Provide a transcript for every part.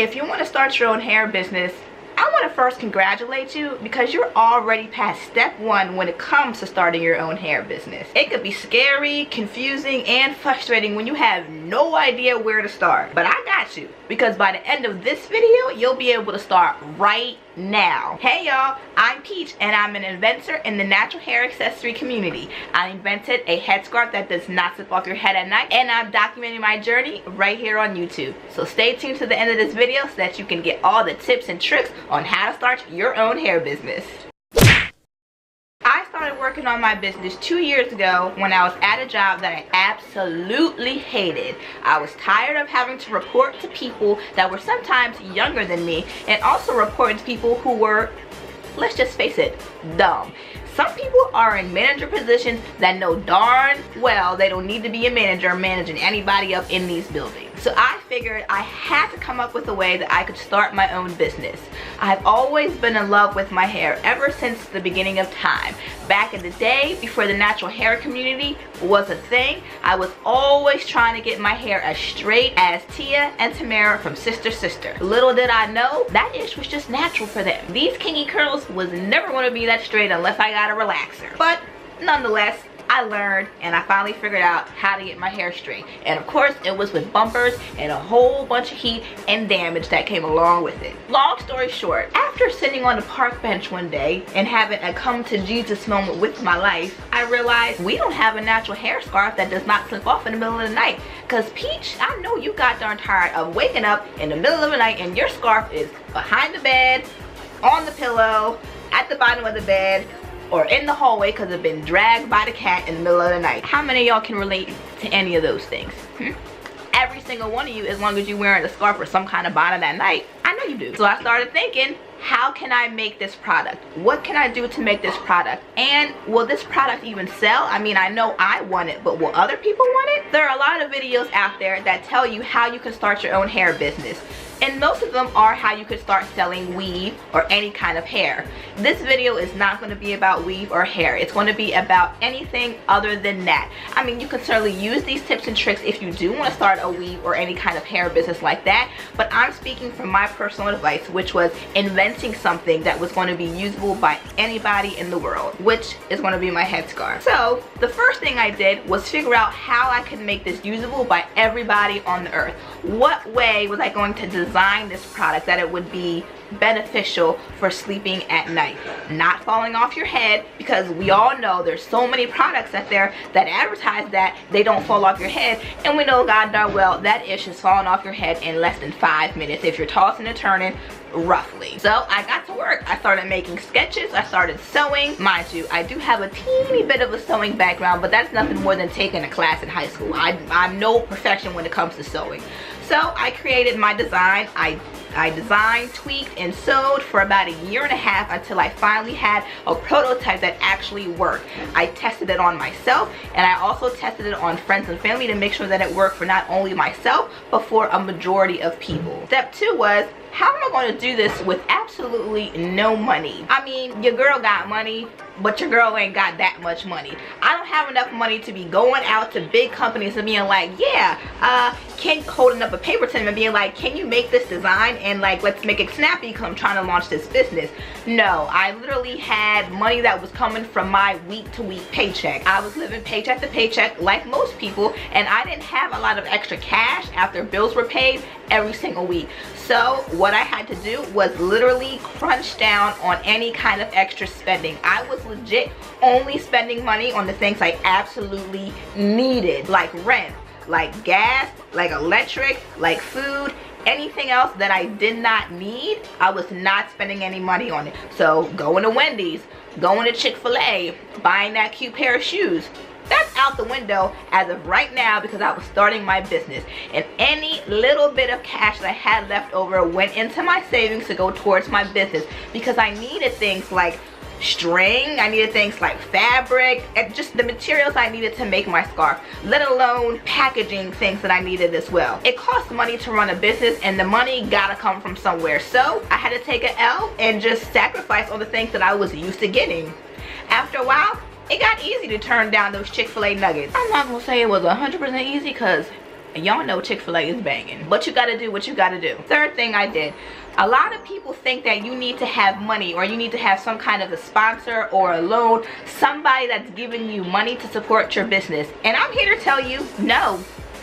if you want to start your own hair business, I want to first congratulate you because you're already past step one when it comes to starting your own hair business. It could be scary, confusing, and frustrating when you have no idea where to start. But I got you, because by the end of this video, you'll be able to start right now. Hey y'all, I'm Peach and I'm an inventor in the natural hair accessory community. I invented a headscarf that does not slip off your head at night, and I'm documenting my journey right here on YouTube. So stay tuned to the end of this video so that you can get all the tips and tricks on how to start your own hair business. I started working on my business 2 years ago when I was at a job that I absolutely hated. I was tired of having to report to people that were sometimes younger than me, and also reporting to people who were, let's just face it, dumb. Some people are in manager positions that know darn well they don't need to be a manager managing anybody up in these buildings. So I figured I had to come up with a way that I could start my own business. I've always been in love with my hair ever since the beginning of time. Back in the day, before the natural hair community was a thing, I was always trying to get my hair as straight as Tia and Tamara from Sister Sister. Little did I know, that ish was just natural for them. These kinky curls was never going to be that straight unless I got a relaxer. But nonetheless, I learned and I finally figured out how to get my hair straight. And of course, it was with bumpers and a whole bunch of heat and damage that came along with it. Long story short, after sitting on a park bench one day and having a come to Jesus moment with my life, I realized we don't have a natural hair scarf that does not slip off in the middle of the night. Cause Peach, I know you got darn tired of waking up in the middle of the night and your scarf is behind the bed, on the pillow, at the bottom of the bed, or in the hallway because it's been dragged by the cat in the middle of the night. How many of y'all can relate to any of those things? Every single one of you, as long as you're wearing a scarf or some kind of bonnet at night. I know you do. So I started thinking, how can I make this product? What can I do to make this product? And will this product even sell? I mean, I know I want it, but will other people want it? There are a lot of videos out there that tell you how you can start your own hair business. And most of them are how you could start selling weave or any kind of hair. This video is not going to be about weave or hair. It's going to be about anything other than that. I mean, you can certainly use these tips and tricks if you do want to start a weave or any kind of hair business like that. But I'm speaking from my personal advice, which was inventing something that was going to be usable by anybody in the world, which is going to be my headscarf. So the first thing I did was figure out how I could make this usable by everybody on the earth. What way was I going to design this product that it would be beneficial for sleeping at night, not falling off your head, because we all know there's so many products out there that advertise that they don't fall off your head, and we know god darn well that ish is falling off your head in less than 5 minutes if you're tossing and turning roughly. So I got to work. I started making sketches. I started sewing. Mind you, I do have a teeny bit of a sewing background, but that's nothing more than taking a class in high school. I'm no perfection when it comes to sewing. So I created my design. I designed, tweaked, and sewed for about 1.5 years until I finally had a prototype that actually worked. I tested it on myself, and I also tested it on friends and family to make sure that it worked for not only myself, but for a majority of people. Step 2 was, how am I going to do this with absolutely no money? I mean, your girl got money, but your girl ain't got that much money. I don't have enough money to be going out to big companies and being like, yeah, holding up a paper to them and being like, can you make this design and like, let's make it snappy because I'm trying to launch this business. No, I literally had money that was coming from my week-to-week paycheck. I was living paycheck to paycheck like most people, and I didn't have a lot of extra cash after bills were paid every single week. So what I had to do was literally crunch down on any kind of extra spending. I was legit only spending money on the things I absolutely needed, like rent, like gas, like electric, like food. Anything else that I did not need, I was not spending any money on it. So going to Wendy's, going to Chick-fil-A, buying that cute pair of shoes, that's out the window as of right now because I was starting my business, and any little bit of cash that I had left over went into my savings to go towards my business, because I needed things like string, I needed things like fabric, and just the materials I needed to make my scarf, let alone packaging things that I needed as well. It costs money to run a business, and the money gotta come from somewhere, so I had to take an L and just sacrifice on the things that I was used to getting. After a while, it got easy to turn down those Chick-fil-A nuggets. I'm not gonna say it was 100% easy, because And y'all know Chick-fil-A is banging. But you gotta do what you gotta do. Third thing I did. A lot of people think that you need to have money, or you need to have some kind of a sponsor or a loan, somebody that's giving you money to support your business. And I'm here to tell you, no,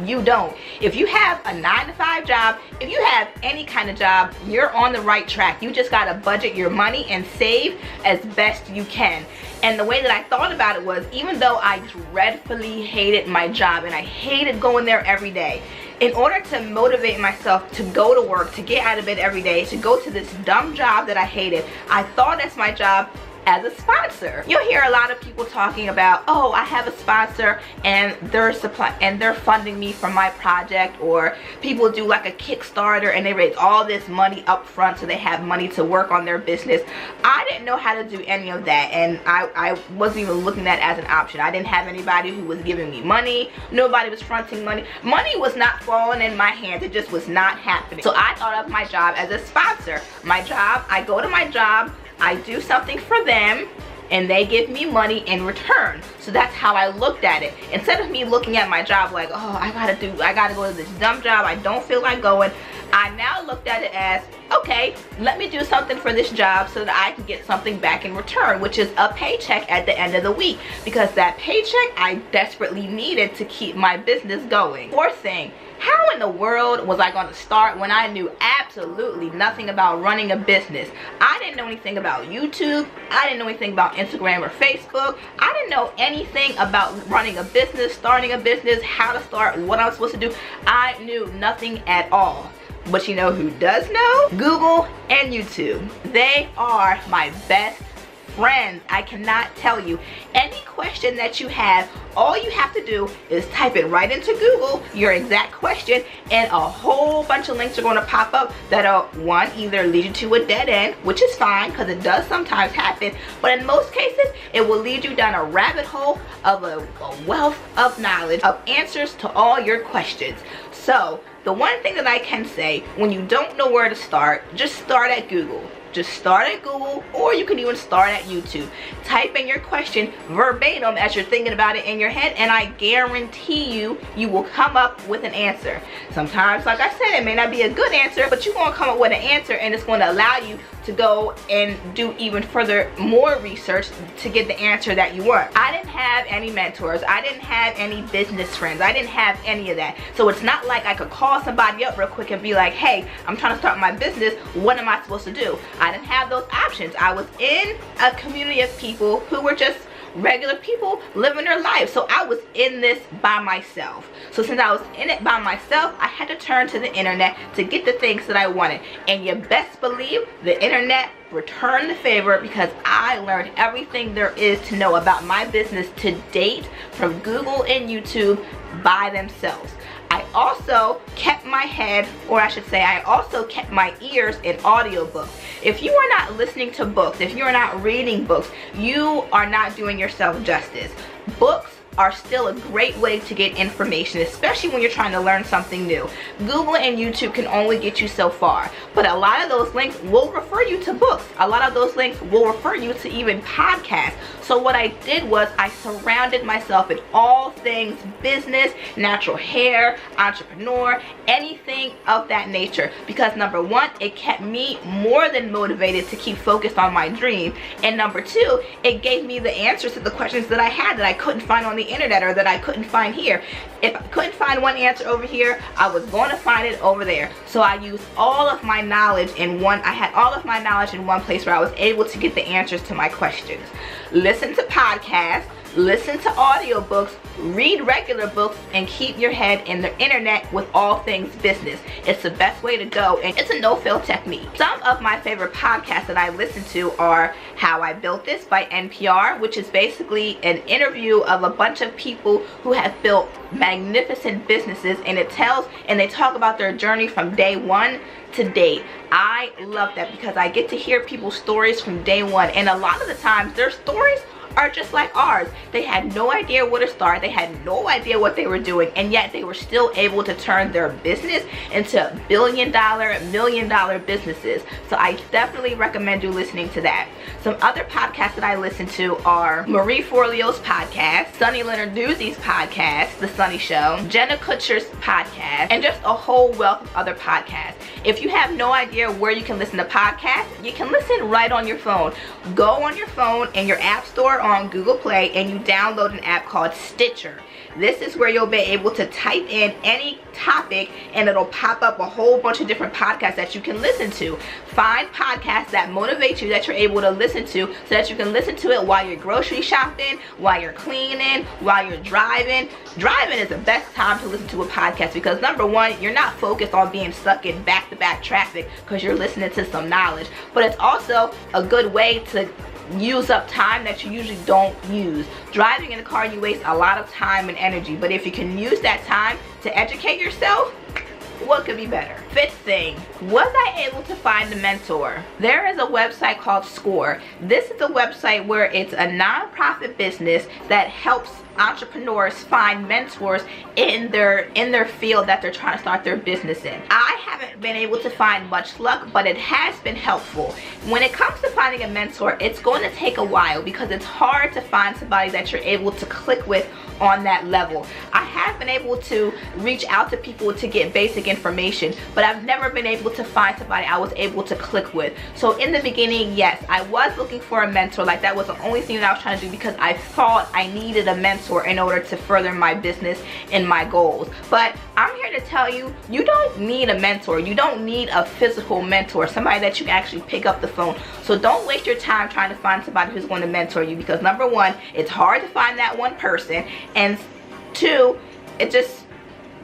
you don't. If you have a 9-to-5 job, if you have any kind of job, you're on the right track. You just gotta budget your money and save as best you can. And the way that I thought about it was, even though I dreadfully hated my job and I hated going there every day, in order to motivate myself to go to work, to get out of bed every day, to go to this dumb job that I hated, I thought as my job as a sponsor. You'll hear a lot of people talking about, oh, I have a sponsor and they're funding me for my project, or people do like a Kickstarter and they raise all this money up front so they have money to work on their business. I didn't know how to do any of that, and I wasn't even looking at it as an option. I didn't have anybody who was giving me money. Nobody was fronting money. Money was not falling in my hands. It just was not happening. So I thought of my job as a sponsor. My job, I go to my job, I do something for them, and they give me money in return. So that's how I looked at it. Instead of me looking at my job like, oh, I gotta go to this dumb job, I don't feel like going, I now looked at it as, okay, let me do something for this job so that I can get something back in return, which is a paycheck at the end of the week, because that paycheck I desperately needed to keep my business going. Fourth thing, how in the world was I going to start when I knew absolutely nothing about running a business? I didn't know anything about YouTube. I didn't know anything about Instagram or Facebook. I didn't know anything about running a business, starting a business, how to start, what I was supposed to do. I knew nothing at all. But you know who does know? Google and YouTube. They are my best friends. I cannot tell you. Any question that you have, all you have to do is type it right into Google, your exact question, and a whole bunch of links are going to pop up that'll, one, either lead you to a dead end, which is fine because it does sometimes happen, but in most cases it will lead you down a rabbit hole of a wealth of knowledge, of answers to all your questions. So the one thing that I can say, when you don't know where to start, just start at Google. Just start at Google, or you can even start at YouTube. Type in your question verbatim as you're thinking about it in your head, and I guarantee you, you will come up with an answer. Sometimes, like I said, it may not be a good answer, but you're going to come up with an answer, and it's going to allow you to go and do even further, more research to get the answer that you want. I didn't have any mentors. I didn't have any business friends. I didn't have any of that. So it's not like I could call somebody up real quick and be like, hey, I'm trying to start my business. What am I supposed to do? I didn't have those options. I was in a community of people who were just regular people living their lives. So I was in this by myself. So since I was in it by myself, I had to turn to the internet to get the things that I wanted. And you best believe the internet returned the favor, because I learned everything there is to know about my business to date from Google and YouTube by themselves. I also kept my head, or I should say I also kept my ears in audiobooks. If you are not listening to books, if you are not reading books, you are not doing yourself justice. Books are still a great way to get information, especially when you're trying to learn something new. Google and YouTube can only get you so far, but a lot of those links will refer you to books. A lot of those links will refer you to even podcasts. So what I did was I surrounded myself in all things business, natural hair, entrepreneur, anything of that nature, because number one, it kept me more than motivated to keep focused on my dream, and number two, it gave me the answers to the questions that I had that I couldn't find on the internet, or that I couldn't find here. If I couldn't find one answer over here, I was going to find it over there. So I used all of my knowledge in one, I had all of my knowledge in one place where I was able to get the answers to my questions. Listen to podcasts, listen to audiobooks, read regular books, and keep your head in the internet with all things business. It's the best way to go, and it's a no-fail technique. Some of my favorite podcasts that I listen to are How I Built This by NPR, which is basically an interview of a bunch of people who have built magnificent businesses, and they talk about their journey from day one to date. I love that because I get to hear people's stories from day one, and a lot of the times their stories are just like ours. They had no idea where to start. They had no idea what they were doing, and yet they were still able to turn their business into billion-dollar, million-dollar businesses. So I definitely recommend you listening to that. Some other podcasts that I listen to are Marie Forleo's podcast, Sunny Lenarduzzi's podcast, The Sunny Show, Jenna Kutcher's podcast, and just a whole wealth of other podcasts. If you have no idea where you can listen to podcasts, you can listen right on your phone. Go on your phone in your app store on Google Play and you download an app called Stitcher. This is where you'll be able to type in any topic and it'll pop up a whole bunch of different podcasts that you can listen to. Find podcasts that motivate you, that you're able to listen to, so that you can listen to it while you're grocery shopping, while you're cleaning, while you're driving. Driving is the best time to listen to a podcast because number one, you're not focused on being stuck in back-to-back traffic because you're listening to some knowledge. But it's also a good way to use up time that you usually don't use. Driving in a car, you waste a lot of time and energy, but if you can use that time to educate yourself, what could be better? Fifth thing, was I able to find a mentor? There is a website called SCORE. This is a website where it's a non-profit business that helps entrepreneurs find mentors in their field that they're trying to start their business in. I haven't been able to find much luck, but it has been helpful. When it comes to finding a mentor, it's going to take a while because it's hard to find somebody that you're able to click with on that level. I have been able to reach out to people to get basic information, but I've never been able to find somebody I was able to click with. So in the beginning, yes, I was looking for a mentor. Like that was the only thing that I was trying to do because I thought I needed a mentor in order to further my business and my goals. But I'm here to tell you, you don't need a mentor. You don't need a physical mentor, somebody that you can actually pick up the phone. So don't waste your time trying to find somebody who's going to mentor you because number one, it's hard to find that one person, and two,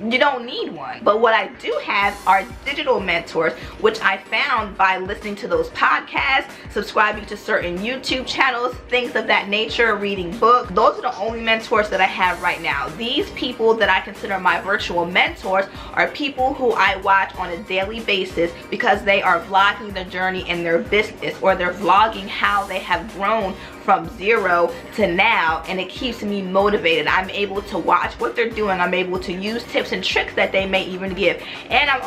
you don't need one. But what I do have are digital mentors, which I found by listening to those podcasts, subscribing to certain YouTube channels, things of that nature, reading books. Those are the only mentors that I have right now. These people that I consider my virtual mentors are people who I watch on a daily basis because they are vlogging their journey in their business, or they're vlogging how they have grown from zero to now, and it keeps me motivated. I'm able to watch what they're doing. I'm able to use tips and tricks that they may even give, and I'm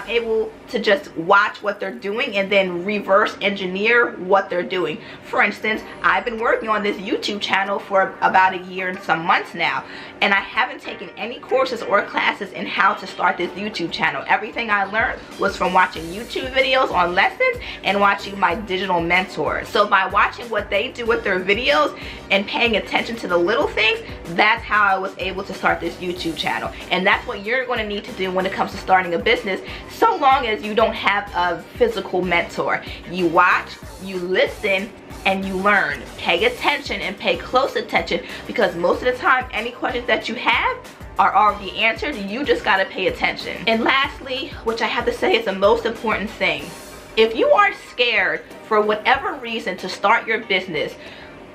able to just watch what they're doing and then reverse engineer what they're doing. For instance, I've been working on this YouTube channel for about a year and some months now, and I haven't taken any courses or classes in how to start this YouTube channel. Everything I learned was from watching YouTube videos on lessons and watching my digital mentors. So by watching what they do with their videos and paying attention to the little things, that's how I was able to start this YouTube channel. And that's what you're going to need to do when it comes to starting a business, so long as you don't have a physical mentor. You watch, you listen, and you learn. Pay attention and pay close attention, because most of the time any questions that you have are already answered. You just got to pay attention. And lastly, which I have to say is the most important thing, if you are scared for whatever reason to start your business,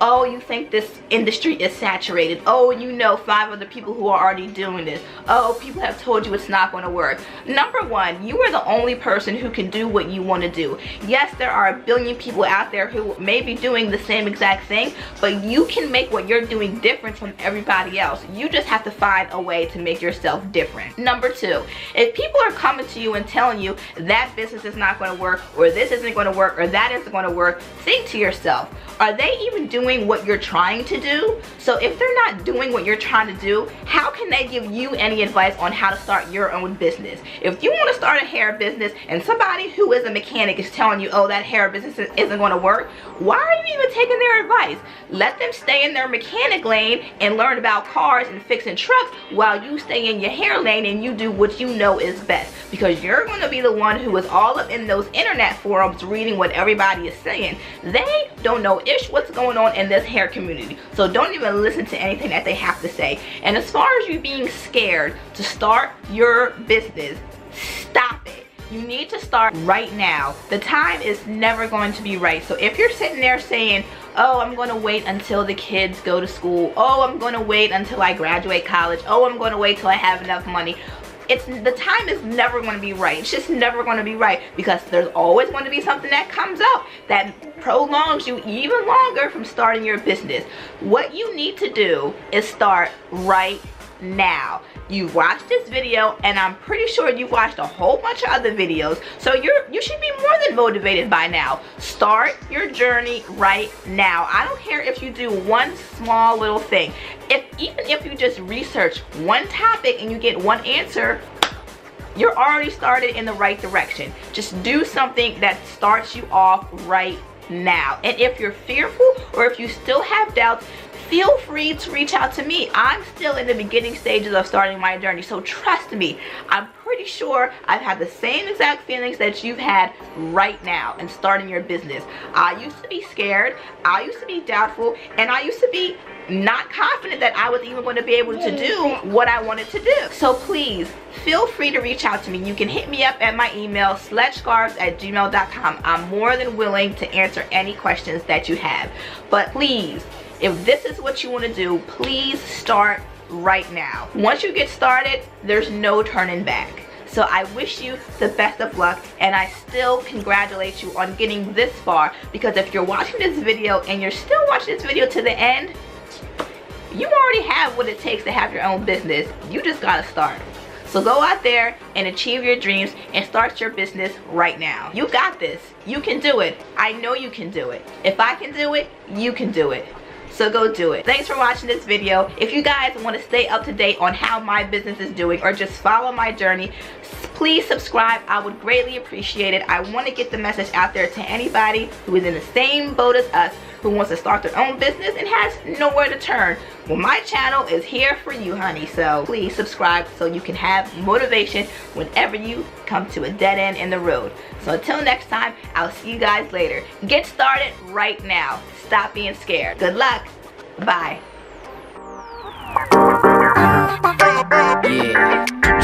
oh, you think this industry is saturated, oh, you know 5 other people who are already doing this, oh, people have told you it's not going to work. Number one, you are the only person who can do what you want to do. Yes, there are a billion people out there who may be doing the same exact thing, but you can make what you're doing different from everybody else. You just have to find a way to make yourself different. Number two, if people are coming to you and telling you that business is not going to work, or this isn't going to work, or that isn't going to work, think to yourself, are they even doing what you're trying to do? So if they're not doing what you're trying to do, how can they give you any advice on how to start your own business? If you want to start a hair business and somebody who is a mechanic is telling you, oh, that hair business isn't going to work, why are you even taking their advice? Let them stay in their mechanic lane and learn about cars and fixing trucks while you stay in your hair lane and you do what you know is best, because you're going to be the one who is all up in those internet forums reading what everybody is saying. They don't know what's going on in this hair community, so don't even listen to anything that they have to say. And as far as you being scared to start your business, stop it. You need to start right now. The time is never going to be right. So if you're sitting there saying, oh, I'm going to wait until the kids go to school, oh, I'm going to wait until I graduate college, oh, I'm going to wait till I have enough money, the time is never going to be right. It's just never going to be right, because there's always going to be something that comes up that prolongs you even longer from starting your business. What you need to do is start right now. You've watched this video, and I'm pretty sure you've watched a whole bunch of other videos, so you should be more than motivated by now. Start your journey right now. I don't care if you do one small little thing. Even if you just research one topic and you get one answer, you're already started in the right direction. Just do something that starts you off right now. And if you're fearful, or if you still have doubts, feel free to reach out to me. I'm still in the beginning stages of starting my journey, so trust me, I'm pretty sure I've had the same exact feelings that you've had right now in starting your business. I used to be scared, I used to be doubtful, and I used to be not confident that I was even going to be able to do what I wanted to do. So please, feel free to reach out to me. You can hit me up at my email, sledgescarves@gmail.com. I'm more than willing to answer any questions that you have. But please, if this is what you want to do, please start right now. Once you get started, there's no turning back. So I wish you the best of luck, and I still congratulate you on getting this far, because if you're watching this video and you're still watching this video to the end, you already have what it takes to have your own business. You just gotta start. So go out there and achieve your dreams and start your business right now. You got this. You can do it. I know you can do it. If I can do it, you can do it. So go do it. Thanks for watching this video. If you guys want to stay up to date on how my business is doing, or just follow my journey, please subscribe. I would greatly appreciate it. I want to get the message out there to anybody who is in the same boat as us, who wants to start their own business and has nowhere to turn. Well, my channel is here for you, honey. So please subscribe so you can have motivation whenever you come to a dead end in the road. So until next time, I'll see you guys later. Get started right now. Stop being scared. Good luck. Bye. Yeah.